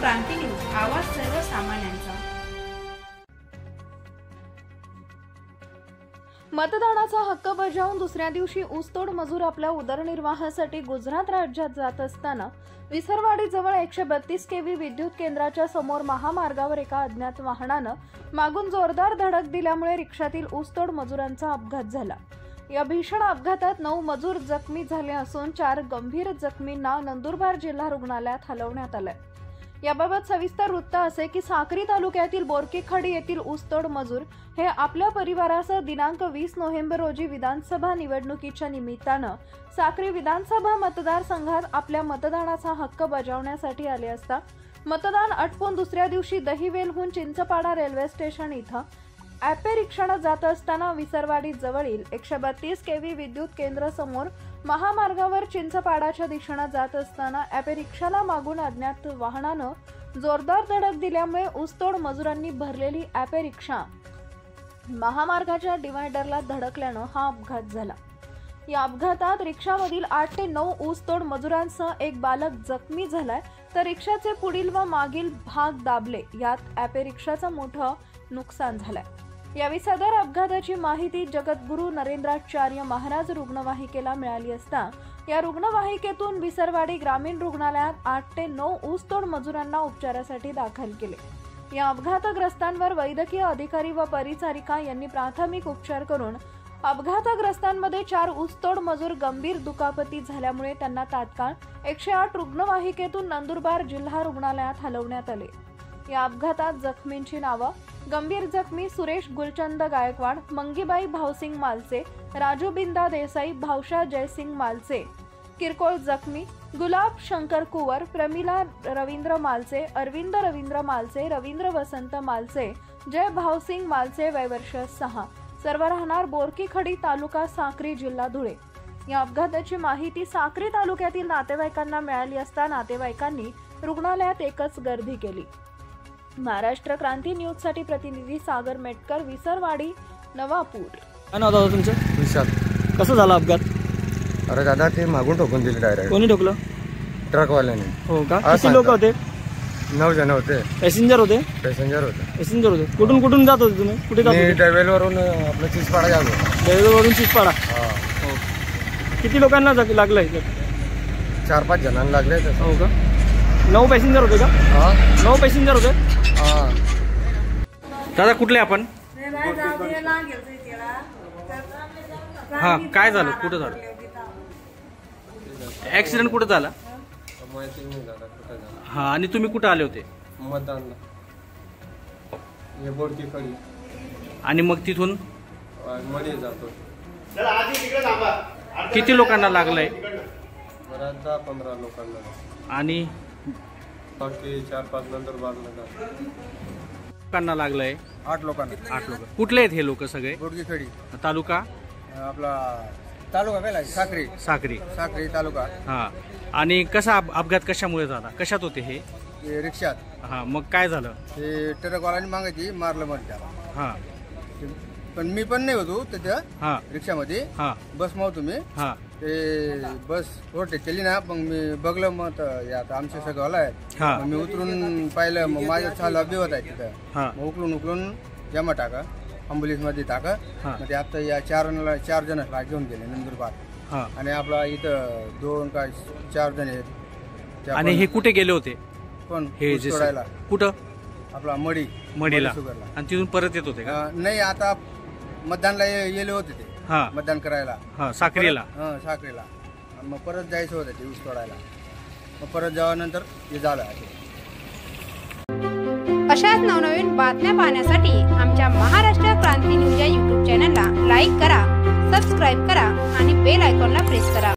क्रांती news, आवाज सर्वसामान्यांचा। मतदानाचा हक्क बजावून दुसऱ्या दिवशी ऊसतोड मजूर आपल्या उदरनिर्वाहासाठी गुजरात राज्यात जात असताना विसरवाडी जवळ 132 केव्ही विद्युत केंद्राच्या समोर महामार्गावर एका अज्ञात वाहनानं मागून जोरदार धडक दिल्यामुळे रिक्षातील ऊसतोड मजुरांचा अपघात झाला। या भीषण अपघातात 9 मजूर जखमी झाले असून 4 गंभीर जखमींना नंदुरबार जिल्हा रुग्णालयात हलवण्यात आले। याबाबत सविस्तर वृत्त असे की साक्री तालुक्यातील बोरकीखडी येथील ऊसतोड मजूर हे आपल्या परिवारासह दिनांक 20 नोव्हेंबर रोजी विधानसभा निवडणुकीच्या निमित्तानं साक्री विधानसभा मतदारसंघात आपल्या मतदानाचा हक्क बजावण्यासाठी आले असता मतदान आटपून दुसऱ्या दिवशी दहिवेलहून चिंचपाडा रेल्वे स्टेशन इथं ॲपे रिक्षाने जात असताना विसरवाडी जवळील 132 केव्ही विद्युत केंद्र समोर महामार्गावर चिंचपाडाच्या दिशेने जात असताना ॲपे रिक्षाला मागून अज्ञात वाहनानं जोरदार धडक दिल्यामुळे ऊसतोड मजुरांनी भरलेली ॲपे रिक्षा महामार्गाच्या डिव्हायडरला धडकल्यानं हा अपघात झाला। या अपघातात रिक्षामधील 8 ते 9 ऊसतोड मजुरांसह एक बालक जखमी झालाय, तर रिक्षाचे पुढील व मागील भाग दाबले। यात ॲपे रिक्षाचं मोठं नुकसान झालंय। यावेळी सदर अपघाताची माहिती जगद्गुरू नरेंद्राचार्य महाराज रुग्णवाहिकेला मिळाली असता या रुग्णवाहिकेतून विसरवाडी ग्रामीण रुग्णालयात 8 ते 9 ऊसतोड मजुरांना उपचारासाठी दाखल केले। या अपघातग्रस्तांवर वैद्यकीय अधिकारी व परिचारिका यांनी प्राथमिक उपचार करून अपघातग्रस्तांमध्ये 4 ऊसतोड मजूर गंभीर दुखापती झाल्यामुळे त्यांना तात्काळ 108 रुग्णवाहिकेतून नंदुरबार जिल्हा रुग्णालयात हलवण्यात आले। या अपघातात जखमींची नावं: गंभीर जखमी सुरेश गुलचंद गायकवाड, मंगीबाई भावसिंग मालचे, राजू बिंदा देसाई, भावशा जयसिंग मालचे। किरकोळ जखमी: गुलाब शंकर कुवर, प्रमिला रवींद्र मालचे, अरविंद रवींद्र मालचे, रवींद्र वसंत मालचे, जय भावसिंग मालचे, वय वर्ष 6, सर्व राहणार बोरकीखडी, तालुका साक्री, जिल्हा धुळे। या अपघाताची माहिती साक्री तालुक्यातील नातेवाईकांना मिळाली असता नातेवाईकांनी रुग्णालयात एकच गर्दी केली। महाराष्ट्र क्रांती न्यूज साठी प्रतिनिधी सागर मेटकर, विसरवाडी, नवापूर। काय नाव दादा तुमचं? विशाल। कसं झाला अपघात? अरे दादा ते मागून ठोकून दिले डायरेक्ट। कोणी ठोकलं? ट्रकवाल्याने। हो का? किती लोक होते? 9 जण होते। पॅसेंजर होते? पॅसेंजर होते। कुठून जात होते तुम्ही? कुठे जात होते? दहिवेलवरून आपलं चिंचपाडा गेलो। दहिवेलवरून चिंचपाडा। हा। हो। किती लोकांना लागलंय? 4-5 जणांना लागले। हो का? 9 पॅसेंजर होते का? हा, 9 पॅसेंजर होते। हा। दादा कुठले आपण? हा, काय झालं? कुठं झालं ऍक्सिडेंट? कुठं झाला? हा, आणि तुम्ही कुठं आले होते? मतदानला। बोरकीखडी। आणि मग तिथून मध्ये जातो। किती लोकांना लागलंय? 10-15 लोकांना। आणि बाकी 4-5 नंतर बाजूला लोकांना लागलंय? 8 लोकांना। 8 लोक। कुठले आहेत हे लोक सगळे? बोरकीखडी तालुका आपला तालुका काय लागेल? साक्री। साक्री तालुका। हा, आणि कसा अपघात कशामुळे झाला? कशात होते हे? रिक्षात। हा, मग काय झालं? ते ट्रकवाल्याने मागायची मारलं मग त्याला। हा, पण मी पण नाही होतो तिथं। हा, रिक्षामध्ये। हा, बस मग तुम्ही हा, ते बस ओव्हरटेक केली ना, मग मी बघलं मग यात आमचे सगळं आहे। हा, मी उतरून पाहिलं, मग माझ्या छाला बी होता तिथं। हा, मग उकलून जमा टाका, अँब्युलन्स मध्ये टाका। हा. मग ते आता या 4 जणांना घेऊन गेले नंदुरबार। हा, आणि आपला इथं 2 का 4 जण आहेत। आणि हे कुठे गेले होते? पण हे जे सोडायला कुठं? आपला मडीला। आणि तिथून परत येत होते का? नाही, आता मतदानला गेले होते ते। हा, मतदान करायला। हा, साक्रीला। साखरेला। मग परत जायचं होतं ते ऊस तोडायला। मग परत जेव्हानंतर हे झालं। अशाच नवनवीन बातम्या पाहण्यासाठी आमच्या महाराष्ट्र क्रांती न्यूज या YouTube चॅनलला लाईक करा, सबस्क्राईब करा आणि बेल आयकॉनला प्रेस करा।